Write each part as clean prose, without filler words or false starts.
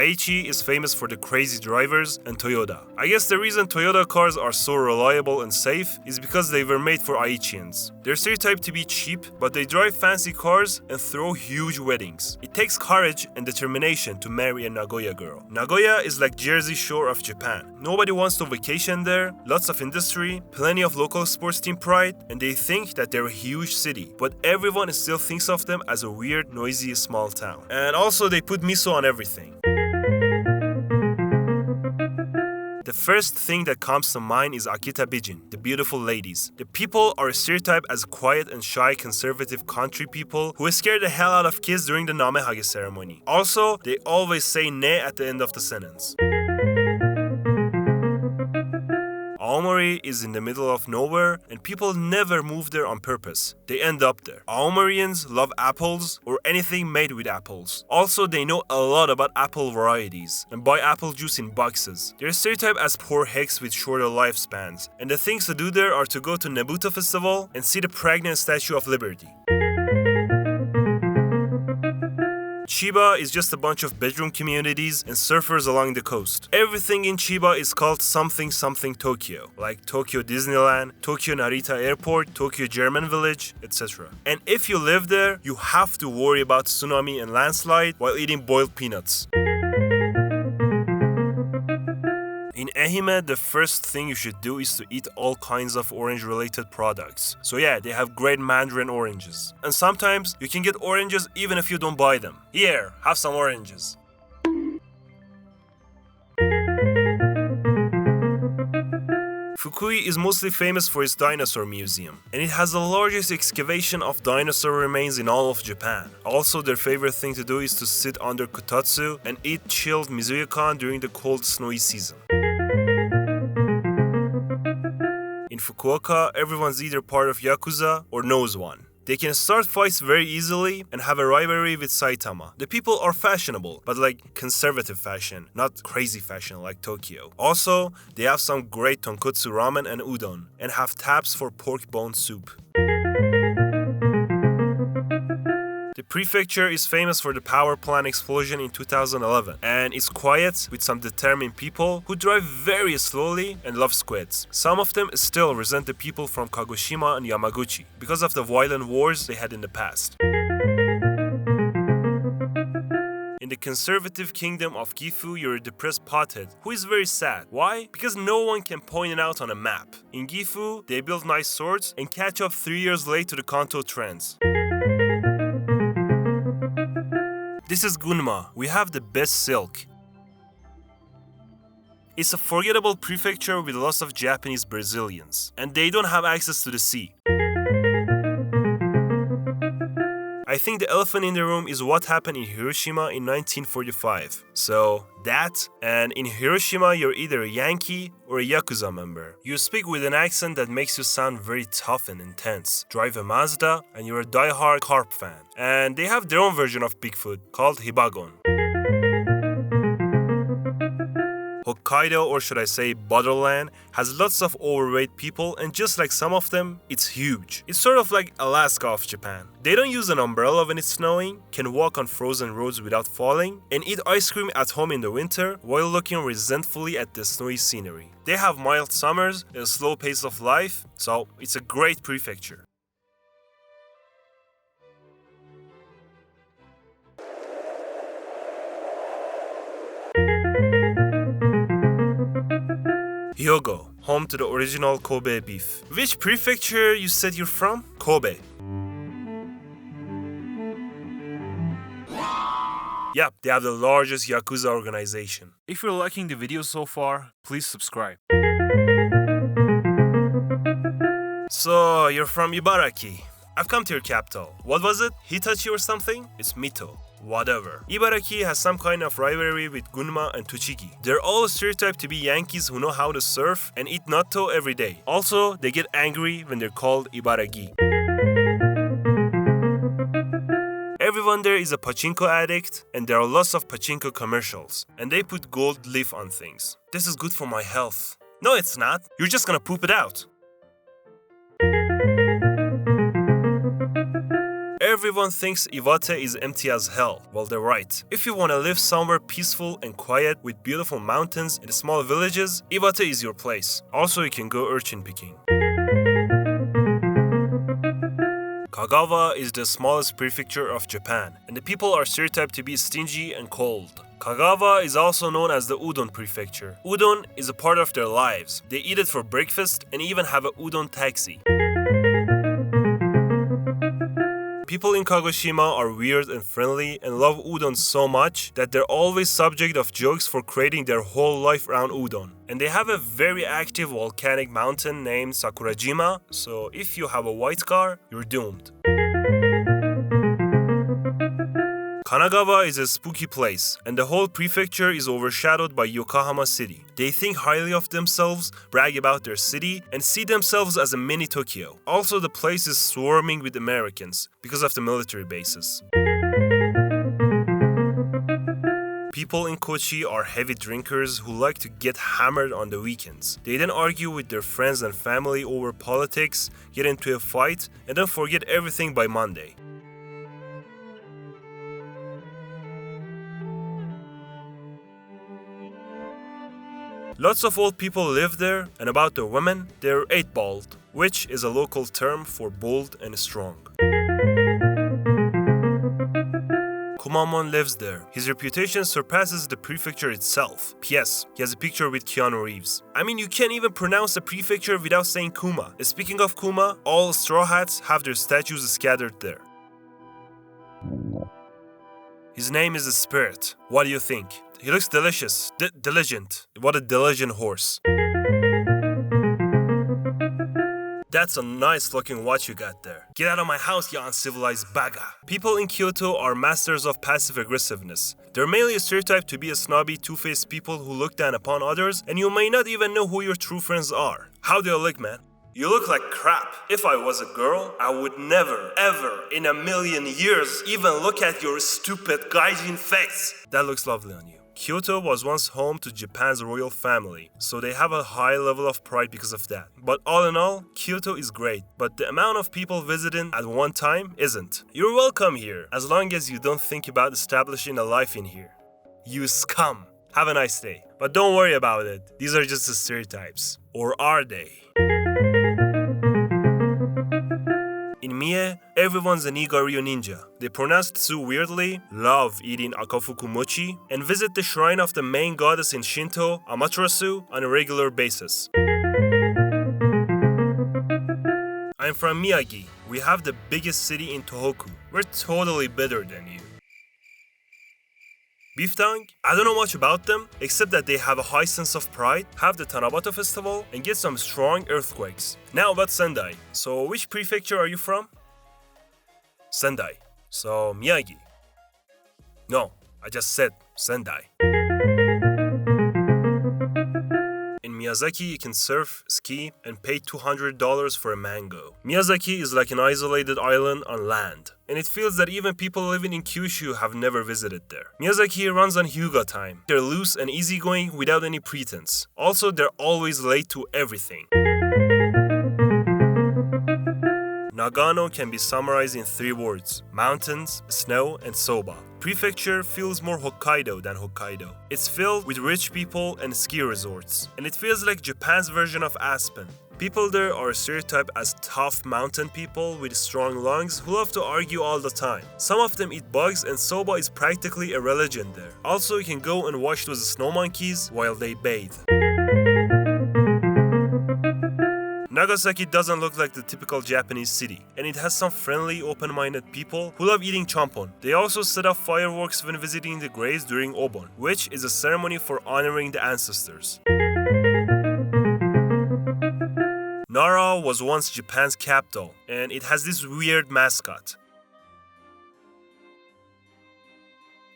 Aichi is famous for the crazy drivers and Toyota. I guess the reason Toyota cars are so reliable and safe is because they were made for Aichians. They're stereotyped to be cheap, but they drive fancy cars and throw huge weddings. It takes courage and determination to marry a Nagoya girl. Nagoya is like Jersey Shore of Japan. Nobody wants to vacation there, lots of industry, plenty of local sports team pride, and they think that they're a huge city, but everyone still thinks of them as a weird, noisy, small town. And also they put miso on everything. The first thing that comes to mind is Akita Bijin, the beautiful ladies. The people are stereotyped as quiet and shy conservative country people who scare the hell out of kids during the namehage ceremony. Also, they always say ne at the end of the sentence. Aomori is in the middle of nowhere and people never move there on purpose. They end up there. Aomorians love apples or anything made with apples. Also, they know a lot about apple varieties and buy apple juice in boxes. They're stereotyped as poor hicks with shorter lifespans. And the things to do there are to go to Nebuto Festival and see the pregnant Statue of Liberty. Chiba is just a bunch of bedroom communities and surfers along the coast. Everything in Chiba is called something something Tokyo, like Tokyo Disneyland, Tokyo Narita Airport, Tokyo German Village, etc. And if you live there, you have to worry about tsunami and landslide while eating boiled peanuts. In Ehime, the first thing you should do is to eat all kinds of orange-related products. So yeah, they have great mandarin oranges. And sometimes you can get oranges even if you don't buy them. Here, have some oranges. Fukui is mostly famous for its dinosaur museum, and it has the largest excavation of dinosaur remains in all of Japan. Also, their favorite thing to do is to sit under kotatsu and eat chilled mizuyakan during the cold, snowy season. In Fukuoka, everyone's either part of Yakuza or knows one. They can start fights very easily and have a rivalry with Saitama. The people are fashionable, but like conservative fashion, not crazy fashion like Tokyo. Also, they have some great tonkotsu ramen and udon, and have taps for pork bone soup. The prefecture is famous for the power plant explosion in 2011, and it's quiet with some determined people who drive very slowly and love squids. Some of them still resent the people from Kagoshima and Yamaguchi because of the violent wars they had in the past. In the conservative kingdom of Gifu, you're a depressed pothead who is very sad. Why? Because no one can point it out on a map. In Gifu, they build nice swords and catch up 3 years late to the Kanto trends. This is Gunma. We have the best silk. It's a forgettable prefecture with lots of Japanese Brazilians, and they don't have access to the sea. I think the elephant in the room is what happened in Hiroshima in 1945. So that, and in Hiroshima you're either a Yankee or a Yakuza member. You speak with an accent that makes you sound very tough and intense. Drive a Mazda and you're a die-hard carp fan. And they have their own version of Bigfoot called Hibagon. Hokkaido, or should I say Borderland, has lots of overweight people, and just like some of them, it's huge. It's sort of like Alaska of Japan. They don't use an umbrella when it's snowing, can walk on frozen roads without falling, and eat ice cream at home in the winter while looking resentfully at the snowy scenery. They have mild summers and a slow pace of life, so it's a great prefecture. Hyogo, home to the original Kobe beef. Which prefecture you said you're from? Kobe. Yep, they have the largest Yakuza organization. If you're liking the video so far, please subscribe. So, you're from Ibaraki. I've come to your capital. What was it? Hitachi or something? It's Mito. Whatever. Ibaraki has some kind of rivalry with Gunma and Tochigi. They're all stereotyped to be Yankees who know how to surf and eat natto every day. Also, they get angry when they're called Ibaraki. Everyone there is a pachinko addict, and there are lots of pachinko commercials. And they put gold leaf on things. This is good for my health. No, it's not. You're just gonna poop it out. Everyone thinks Iwate is empty as hell. Well, they're right. If you want to live somewhere peaceful and quiet with beautiful mountains and small villages, Iwate is your place. Also, you can go urchin picking. Kagawa is the smallest prefecture of Japan, and the people are stereotyped to be stingy and cold. Kagawa is also known as the udon prefecture. Udon is a part of their lives. They eat it for breakfast and even have a udon taxi. People in Kagoshima are weird and friendly and love udon so much that they're always subject of jokes for creating their whole life around udon. And they have a very active volcanic mountain named Sakurajima, so if you have a white car, you're doomed. Kanagawa is a spooky place, and the whole prefecture is overshadowed by Yokohama City. They think highly of themselves, brag about their city, and see themselves as a mini Tokyo. Also, the place is swarming with Americans because of the military bases. People in Kochi are heavy drinkers who like to get hammered on the weekends. They then argue with their friends and family over politics, get into a fight, and then forget everything by Monday. Lots of old people live there, and about the women, they're 8-balled, which is a local term for bold and strong. Kumamon lives there. His reputation surpasses the prefecture itself. P.S. He has a picture with Keanu Reeves. I mean, you can't even pronounce the prefecture without saying Kuma. Speaking of Kuma, all straw hats have their statues scattered there. His name is a spirit. What do you think? He looks delicious. Diligent. What a diligent horse. That's a nice looking watch you got there. Get out of my house, you uncivilized baga. People in Kyoto are masters of passive aggressiveness. They're mainly stereotyped to be a snobby, two-faced people who look down upon others, and you may not even know who your true friends are. How do you look, man? You look like crap. If I was a girl, I would never, ever, in a million years, even look at your stupid gaijin face. That looks lovely on you. Kyoto was once home to Japan's royal family, so they have a high level of pride because of that. But all in all, Kyoto is great, but the amount of people visiting at one time isn't. You're welcome here, as long as you don't think about establishing a life in here. You scum! Have a nice day. But don't worry about it, these are just the stereotypes. Or are they? In Mie, everyone's a Nigaryo ninja. They pronounce tsu weirdly, love eating akafuku mochi, and visit the shrine of the main goddess in Shinto, Amaterasu, on a regular basis. I'm from Miyagi. We have the biggest city in Tohoku. We're totally better than you. Beef tongue? I don't know much about them, except that they have a high sense of pride, have the Tanabata festival, and get some strong earthquakes. Now about Sendai. So which prefecture are you from? Sendai. So Miyagi. No, I just said Sendai. In Miyazaki, you can surf, ski, and pay $200 for a mango. Miyazaki is like an isolated island on land, and it feels that even people living in Kyushu have never visited there. Miyazaki runs on Hyuga time. They're loose and easygoing without any pretense. Also, they're always late to everything. Nagano can be summarized in 3 words: mountains, snow, and soba. Prefecture feels more Hokkaido than Hokkaido. It's filled with rich people and ski resorts, and it feels like Japan's version of Aspen. People there are stereotyped as tough mountain people with strong lungs who love to argue all the time. Some of them eat bugs, and soba is practically a religion there. Also, you can go and watch those snow monkeys while they bathe. Nagasaki doesn't look like the typical Japanese city, and it has some friendly, open-minded people who love eating champon. They also set up fireworks when visiting the graves during Obon, which is a ceremony for honoring the ancestors. Nara was once Japan's capital, and it has this weird mascot.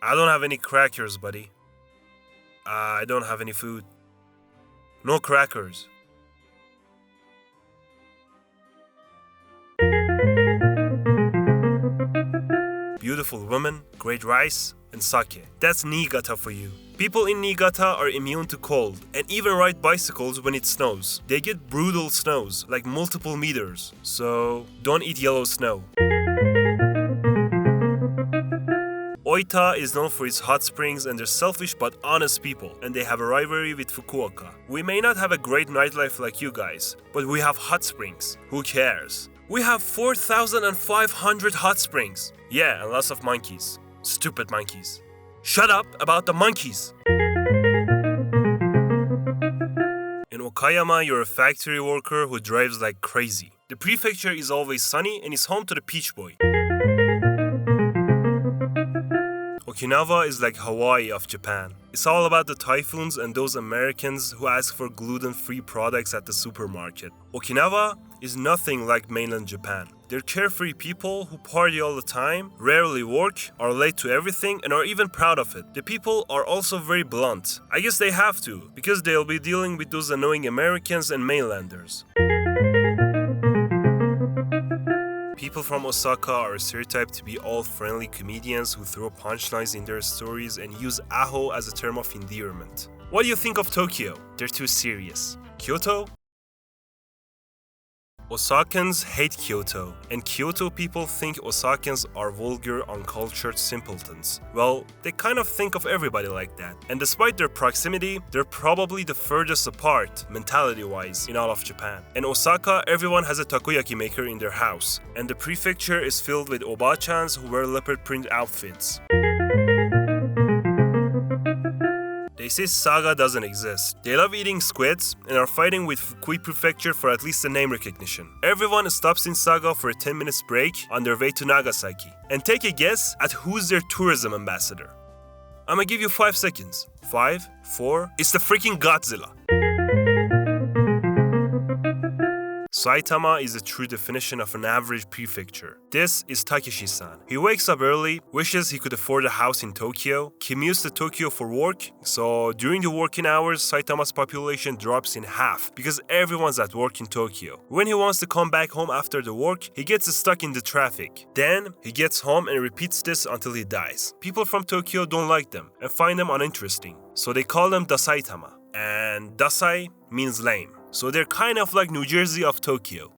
I don't have any crackers, buddy. I don't have any food. No crackers. Beautiful women, great rice, and sake. That's Niigata for you. People in Niigata are immune to cold and even ride bicycles when it snows. They get brutal snows, like multiple meters, so don't eat yellow snow. Oita is known for its hot springs and they're selfish but honest people, and they have a rivalry with Fukuoka. We may not have a great nightlife like you guys, but we have hot springs. Who cares? We have 4,500 hot springs. Yeah, and lots of monkeys. Stupid monkeys. Shut up about the monkeys! In Okayama, you're a factory worker who drives like crazy. The prefecture is always sunny and is home to the Peach Boy. Okinawa is like Hawaii of Japan. It's all about the typhoons and those Americans who ask for gluten-free products at the supermarket. Okinawa is nothing like mainland Japan. They're carefree people who party all the time, rarely work, are late to everything, and are even proud of it. The people are also very blunt. I guess they have to, because they'll be dealing with those annoying Americans and mainlanders. People from Osaka are stereotyped to be all friendly comedians who throw punchlines in their stories and use aho as a term of endearment. What do you think of Tokyo? They're too serious. Kyoto? Osakans hate Kyoto, and Kyoto people think Osakans are vulgar, uncultured simpletons. Well, they kind of think of everybody like that. And despite their proximity, they're probably the furthest apart, mentality-wise, in all of Japan. In Osaka, everyone has a takoyaki maker in their house, and the prefecture is filled with oba-chans who wear leopard print outfits. They say Saga doesn't exist. They love eating squids and are fighting with Fukui Prefecture for at least the name recognition. Everyone stops in Saga for a 10-minute break on their way to Nagasaki. And take a guess at who's their tourism ambassador. I'ma give you 5 seconds. 5, 4, it's the freaking Godzilla. Saitama is the true definition of an average prefecture. This is Takeshi-san. He wakes up early, wishes he could afford a house in Tokyo, commutes to Tokyo for work, so during the working hours, Saitama's population drops in half because everyone's at work in Tokyo. When he wants to come back home after the work, he gets stuck in the traffic. Then, he gets home and repeats this until he dies. People from Tokyo don't like them and find them uninteresting, so they call them Dasaitama. And Dasai means lame. So they're kind of like New Jersey of Tokyo.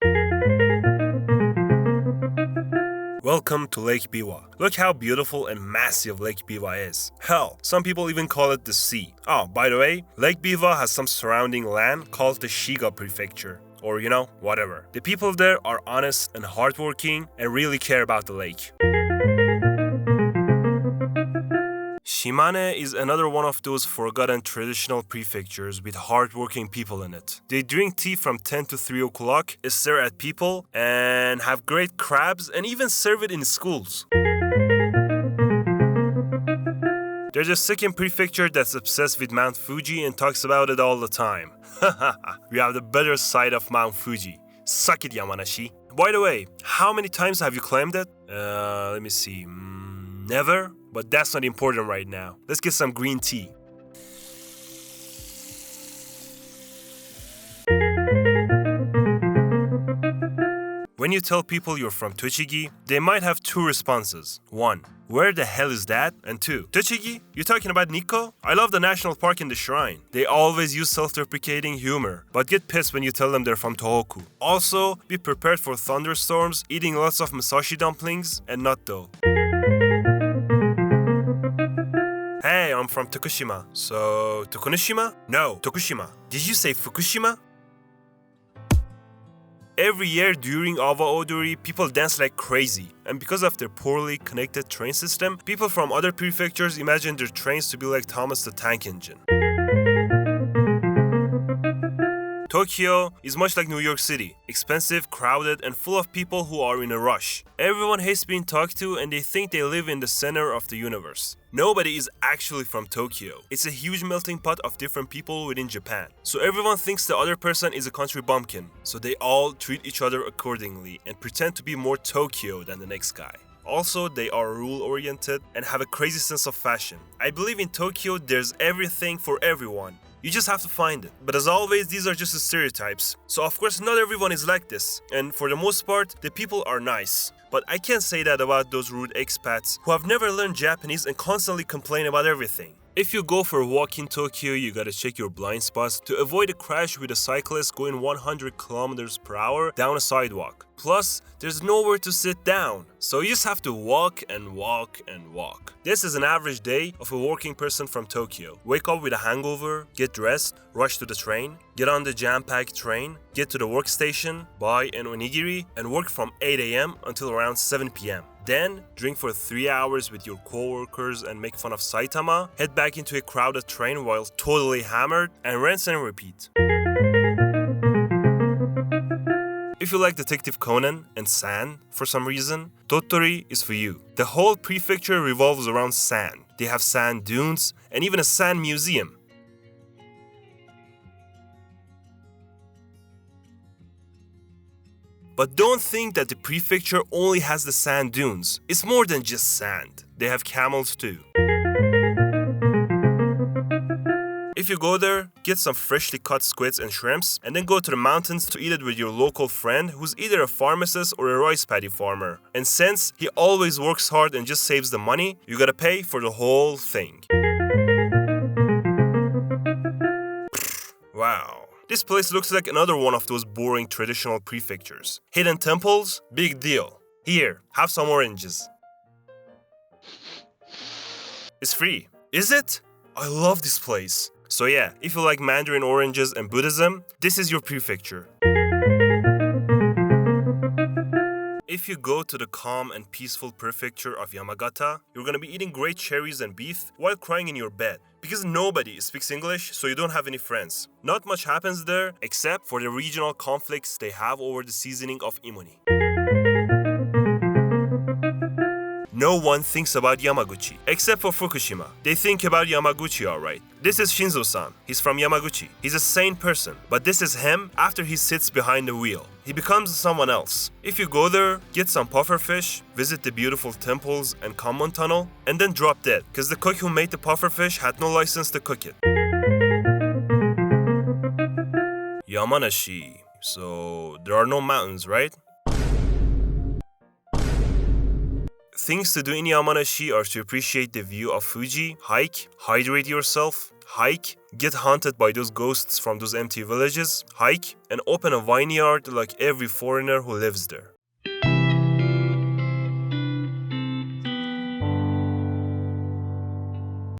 Welcome to Lake Biwa. Look how beautiful and massive Lake Biwa is. Hell, some people even call it the sea. Oh, by the way, Lake Biwa has some surrounding land called the Shiga Prefecture. Or whatever. The people there are honest and hardworking and really care about the lake. Shimane is another one of those forgotten traditional prefectures with hardworking people in it. They drink tea from 10 to 3 o'clock, stare at people, and have great crabs and even serve it in schools. They're the second prefecture that's obsessed with Mount Fuji and talks about it all the time. We have the better side of Mount Fuji. Suck it, Yamanashi. By the way, how many times have you climbed it? Let me see. Never? But that's not important right now. Let's get some green tea. When you tell people you're from Tochigi, they might have 2 responses. 1. Where the hell is that? And 2. Tochigi? You talking about Nikko? I love the national park and the shrine. They always use self-deprecating humor, but get pissed when you tell them they're from Tohoku. Also, be prepared for thunderstorms, eating lots of musashi dumplings, and natto. Hey, I'm from Tokushima. So, Tokunoshima? No, Tokushima. Did you say Fukushima? Every year during Awa Odori, people dance like crazy. And because of their poorly connected train system, people from other prefectures imagine their trains to be like Thomas the Tank Engine. Tokyo is much like New York City, expensive, crowded, and full of people who are in a rush. Everyone hates being talked to and they think they live in the center of the universe. Nobody is actually from Tokyo. It's a huge melting pot of different people within Japan. So everyone thinks the other person is a country bumpkin, so they all treat each other accordingly and pretend to be more Tokyo than the next guy. Also, they are rule-oriented and have a crazy sense of fashion. I believe in Tokyo there's everything for everyone. You just have to find it. But as always, these are just the stereotypes. So of course not everyone is like this. And for the most part, the people are nice. But I can't say that about those rude expats who have never learned Japanese and constantly complain about everything. If you go for a walk in Tokyo, you gotta check your blind spots to avoid a crash with a cyclist going 100 kilometers per hour down a sidewalk. Plus, there's nowhere to sit down, so you just have to walk and walk and walk. This is an average day of a working person from Tokyo. Wake up with a hangover, get dressed, rush to the train, get on the jam-packed train, get to the workstation, buy an onigiri, and work from 8 a.m. until around 7 p.m. Then, drink for 3 hours with your coworkers and make fun of Saitama, head back into a crowded train while totally hammered, and rinse and repeat. If you like Detective Conan and sand for some reason, Tottori is for you. The whole prefecture revolves around sand. They have sand dunes and even a sand museum. But don't think that the prefecture only has the sand dunes. It's more than just sand. They have camels too. If you go there, get some freshly cut squids and shrimps, and then go to the mountains to eat it with your local friend who's either a pharmacist or a rice paddy farmer. And since he always works hard and just saves the money, you gotta pay for the whole thing. Wow. This place looks like another one of those boring traditional prefectures. Hidden temples? Big deal. Here, have some oranges. It's free. Is it? I love this place. So yeah, if you like mandarin oranges and Buddhism, this is your prefecture. If you go to the calm and peaceful prefecture of Yamagata, you're gonna be eating great cherries and beef while crying in your bed. Because nobody speaks English, so you don't have any friends. Not much happens there, except for the regional conflicts they have over the seasoning of imoni. No one thinks about Yamaguchi, except for Fukushima. They think about Yamaguchi alright. This is Shinzo-san. He's from Yamaguchi. He's a sane person, but this is him after he sits behind the wheel. He becomes someone else. If you go there, get some pufferfish, visit the beautiful temples and common tunnel, and then drop dead, because the cook who made the pufferfish had no license to cook it. Yamanashi. So, there are no mountains, right? Things to do in Yamanashi are to appreciate the view of Fuji, hike, hydrate yourself, hike, get haunted by those ghosts from those empty villages, hike, and open a vineyard like every foreigner who lives there.